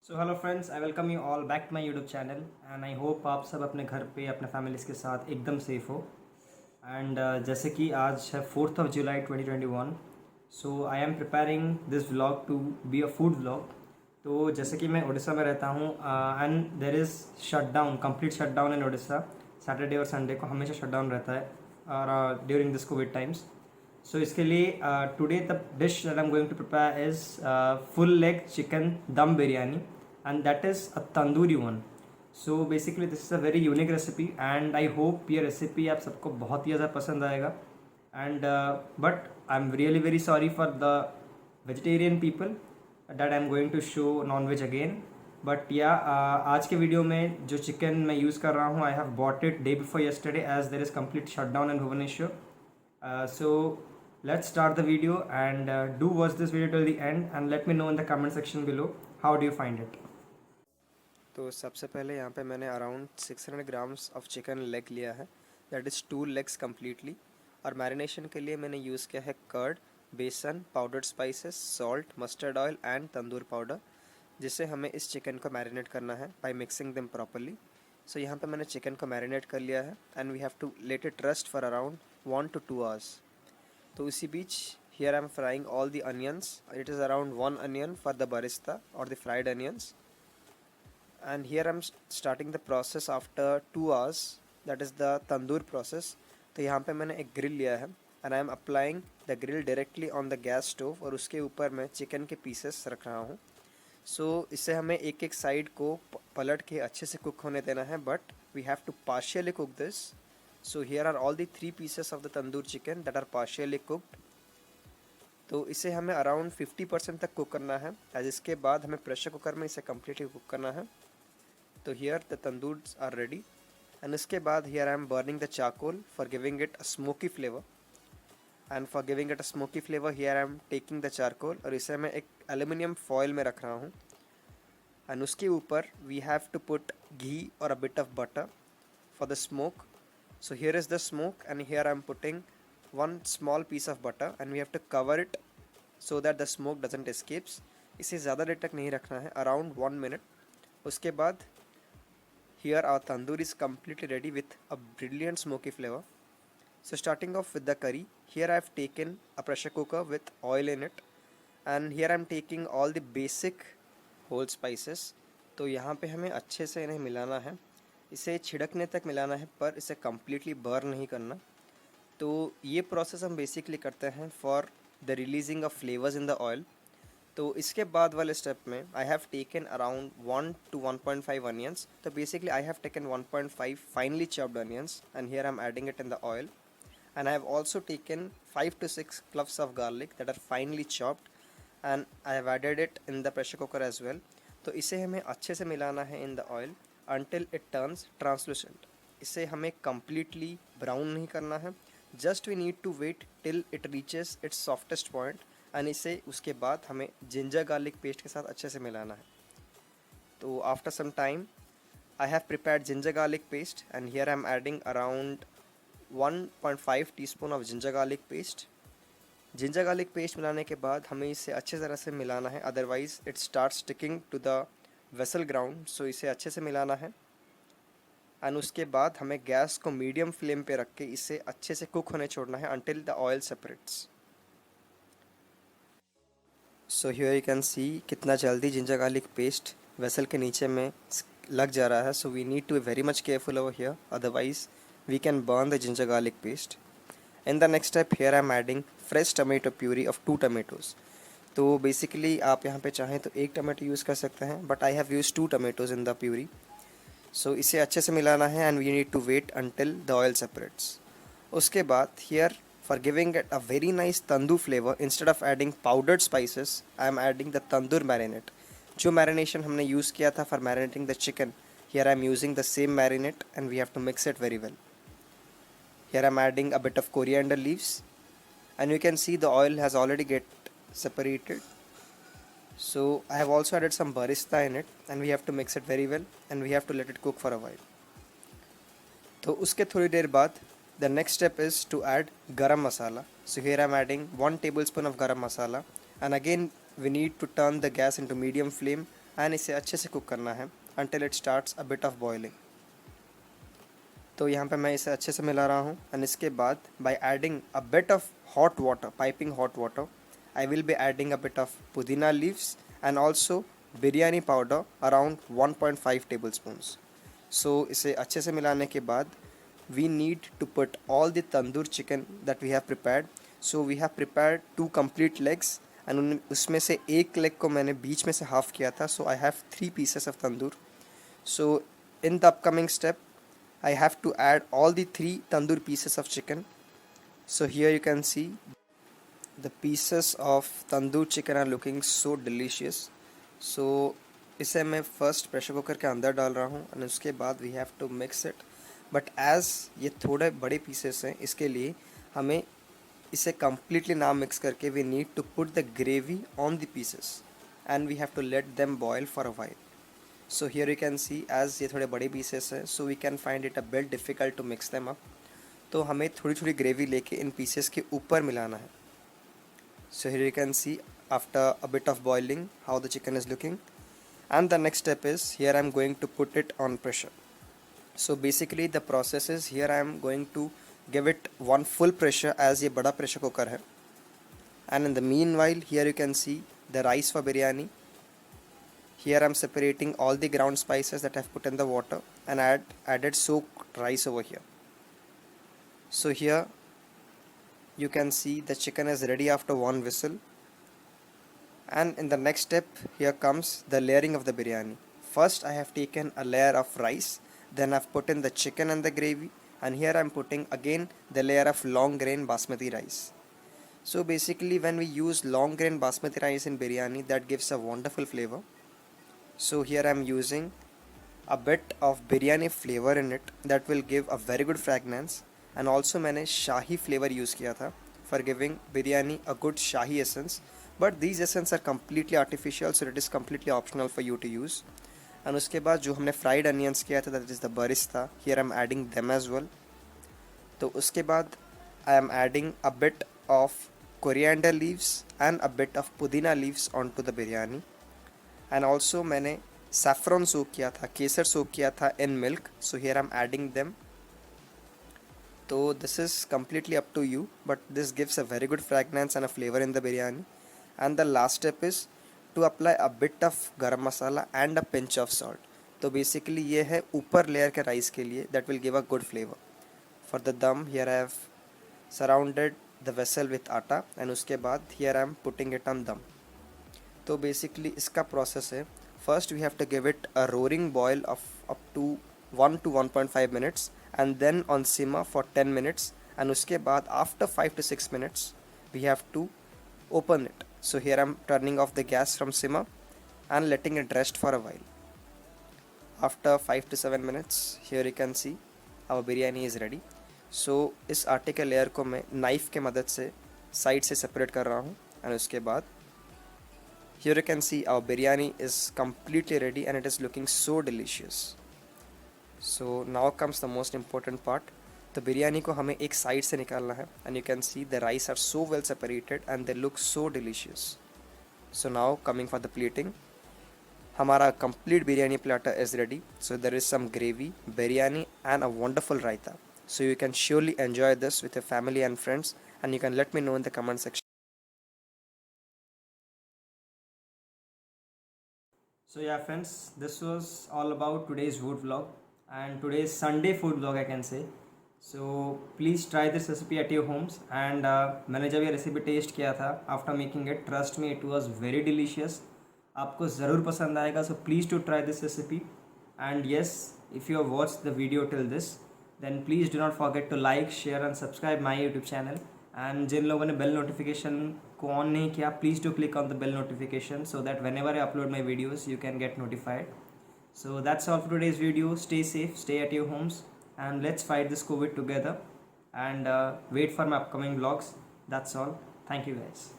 So hello friends, I welcome you all back to my YouTube channel and I hope आप सब अपने घर पे अपने फैमिलीज़ के साथ एकदम सेफ हो। एंड जैसे कि आज है 4th of July 2021, so I am preparing this vlog to be a food vlog. तो जैसे कि मैं उड़ीसा में रहता हूँ and there is shut down, complete shut down in Odisha. Saturday और संडे को हमेशा शट डाउन रहता है और during this COVID times. So इसके लिए today the dish that I am going to prepare is full leg chicken dum biryani and that is a tandoori one. So basically this is a very unique recipe and I hope ये recipe आप सबको बहुत ही ज़्यादा पसंद आएगा। and but I'm really very sorry for the vegetarian people that I'm going to show non-veg again. but yeah, आज के video में जो चिकन मैं यूज़ कर रहा हूँ I have bought it day before yesterday as there is complete shutdown in Bhubaneswar. So let's start the video and do watch this video till the end and let me know in the comment section below how do you find it. तो सबसे पहले यहाँ पे मैंने around 600 grams of chicken leg लिया है, that is 2 legs completely. और marination के लिए मैंने यूज़ किया है curd, besan, powdered spices, salt, mustard oil and tandoor powder, जिससे हमें इस चिकन को मैरिनेट करना है by mixing them properly. So यहाँ पे मैंने चिकन को मैरिनेट कर लिया है and we have to let it rest for around 1 to 2 hours. तो इसी बीच here I am frying all the onions. It is around 1 onion for the birista और the fried onions. And here I'm starting the process after 2 hours, that is the tandoor process. तो यहाँ पे मैंने एक grill लिया है and I am applying the grill directly on the gas stove और उसके ऊपर मैं चिकन के पीसेस रख रहा हूँ। इससे हमें एक एक साइड को पलट के अच्छे से कुक होने देना है, but we have to partially cook this. So here are all the 3 pieces of the tandoor chicken that are partially cooked. तो इसे हमें अराउंड 50% तक कुक करना है, एज इसके बाद हमें प्रेशर कुकर में इसे कम्प्लीटली कुक करना है। तो here the tandoors are ready and इसके बाद here I am burning the charcoal for giving it a smoky flavour. And for giving it a smoky flavour here I am taking the charcoal और इसे मैं एक aluminium foil में रख रहा हूँ एंड उसके ऊपर वी हैव टू पुट घी और अ bit of butter for the smoke. So here is the smoke and here I am putting 1 small piece of butter and we have to cover it so that the smoke doesn't escapes। इसे ज़्यादा देर तक नहीं रखना है, around 1 minute। उसके बाद here our tandoor is completely ready with a brilliant smoky flavor। So starting off with the curry, here I have taken a pressure cooker with oil in it and here I am taking all the basic whole spices। तो यहाँ पे हमें अच्छे से इन्हें मिलाना है, इसे छिड़कने तक मिलाना है पर इसे completely burn नहीं करना। तो ये प्रोसेस हम बेसिकली करते हैं for the releasing of flavours in the oil. तो इसके बाद वाले स्टेप में I have taken around 1 to 1.5 onions. तो basically I have taken 1.5 finely chopped onions and here I am adding it in the oil and I have also taken 5 to 6 cloves of garlic that are finely chopped and I have added it in the pressure cooker as well. तो इसे हमें अच्छे से मिलाना है इन the oil until it turns translucent। इसे हमें completely brown नहीं करना है, just we need to wait till it reaches its softest point and इसे उसके बाद हमें जिंजर गार्लिक पेस्ट के साथ अच्छे से मिलाना है। तो after some time I have prepared ginger garlic paste and here I am adding around 1.5 teaspoon of ginger garlic paste. Ginger garlic paste मिलाने के बाद हमें इसे अच्छे तरह से मिलाना है, otherwise it start sticking to the vessel ground. So इसे अच्छे से मिलाना है एंड उसके बाद हमें गैस को मीडियम फ्लेम पे रख के इसे अच्छे से कुक होने छोड़ना है until the oil separates. So here you can सी कितना जल्दी जिंजर गार्लिक पेस्ट वेसल के नीचे में लग जा रहा है। So we need to be very much careful over here, otherwise we can burn the ginger garlic paste. In the next step here I am adding fresh tomato puree of 2 tomatoes. तो basically आप यहाँ पे चाहें तो 1 tomato use कर सकते हैं, but I have use 2 tomatoes in the puree. So इसे अच्छे से मिलाना है and we need to wait until the oil separates. उसके बाद here for giving it a very nice tandoor flavour, instead of adding powdered spices I am adding the tandoor marinate. जो marination हमने use किया था for marinating the chicken, here I am using the same marinate and we have to mix it very well. Here I am adding a bit of coriander leaves and you can see the oil has already get separated। So I have also added some barista in it and we have to mix it very well and we have to let it cook for a while। तो उसके थोड़ी देर बाद the next step is to add garam masala। So here I am adding 1 tablespoon of garam masala and again we need to turn the gas into medium flame and इसे अच्छे से cook करना है until it starts a bit of boiling. तो यहाँ पे मैं इसे अच्छे से मिला रहा हूँ एंड इसके बाद by adding a bit of hot water, piping hot water, I will be adding a bit of pudina leaves and also biryani powder around 1.5 tablespoons. So इसे अच्छे से मिलाने के बाद we need to put all the tandoor chicken that we have prepared. So we have prepared 2 complete legs and उसमें से एक leg को मैंने बीच में से हाफ किया था. So I have 3 pieces of tandoor. So in the upcoming step I have to add all the 3 tandoor pieces of chicken. So here you can see the pieces of tandoor chicken are looking so delicious. So इसे मैं first pressure cooker के अंदर डाल रहा हूँ और उसके बाद we have to mix it. But as ये थोड़े बड़े पीसेस हैं, इसके लिए हमें इसे कम्प्लीटली ना मिक्स करके we need to put the gravy on the pieces and we have to let them boil for a while. So here you can see as ये थोड़े बड़े पीसेस हैं, so we can find it a bit difficult to mix them up. तो हमें थोड़ी थोड़ी gravy लेके इन pieces के ऊपर मिलाना है. सो here you can C after a bit of boiling how the chicken is looking. And the next step is here I am going to put it on pressure. So basically the process is here I am going to give it one full pressure as ये बड़ा pressure cooker है. And in the meanwhile here you can see the rice for biryani. Here I am separating all the ground spices that I have put in the water and added soaked rice over here. So here you can see the chicken is ready after one whistle. And in the next step here comes the layering of the biryani. First I have taken a layer of rice, then I've put in the chicken and the gravy, and here I'm putting again the layer of long grain basmati rice. So basically when we use long grain basmati rice in biryani, that gives a wonderful flavor. So here I'm using a bit of biryani flavor in it that will give a very good fragrance, and also मैंने शाही flavor use किया था for giving biryani a good shahi essence. But these essence are completely artificial, so it is completely optional for you to use. And उसके बाद जो हमने fried onions किया था, that is the barista, here I'm adding them as well. तो उसके बाद I am adding a bit of coriander leaves and a bit of pudina leaves onto the biryani. And also मैंने saffron soak किया था, केसर soak किया था in milk, so here I'm adding them. तो this is completely up to you, but this gives a very good fragrance and a flavor in the biryani. And the last step is to apply a bit of garam masala and a pinch of salt. तो basically ये है ऊपर layer के rice के लिए, that will give a good flavor. For the dum here I have surrounded the vessel with atta and उसके बाद here I am putting it on dum. तो basically इसका process है, first we have to give it a roaring boil of up to 1 to 1.5 minutes and then on simmer for 10 minutes, and उसके बाद after 5 to 6 minutes we have to open it. So here I'm turning off the gas from simmer and letting it rest for a while. After 5 to 7 minutes here you can see our biryani is ready. So इस आटे के layer को मैं knife के मदद से side से separate कर रहा हूँ and उसके बाद here you can see our biryani is completely ready and it is looking so delicious. So now comes the most important part. तो बिरयानी को हमें एक साइड से निकालना है and you can see the rice are so well separated and they look so delicious. So now coming for the plating, हमारा complete biryani platter is ready. So there is some gravy, biryani and a wonderful raita. So you can surely enjoy this with your family and friends and you can let me know in the comment section. So yeah friends, this was all about today's food vlog and today's Sunday food vlog I can say. So please try this recipe at your homes and मैंने जब ये recipe taste किया था after making it, trust me it was very delicious. आपको ज़रूर पसंद आएगा. So please to try this recipe and yes, if you have watch the video till this then please do not forget to like, share and subscribe my YouTube channel. And जिन लोगों ने bell notification को on नहीं किया, please to click on the bell notification so that whenever I upload my videos you can get notified. So that's all for today's video. Stay safe, stay at your homes, and let's fight this COVID together and wait for my upcoming vlogs. That's all. Thank you guys.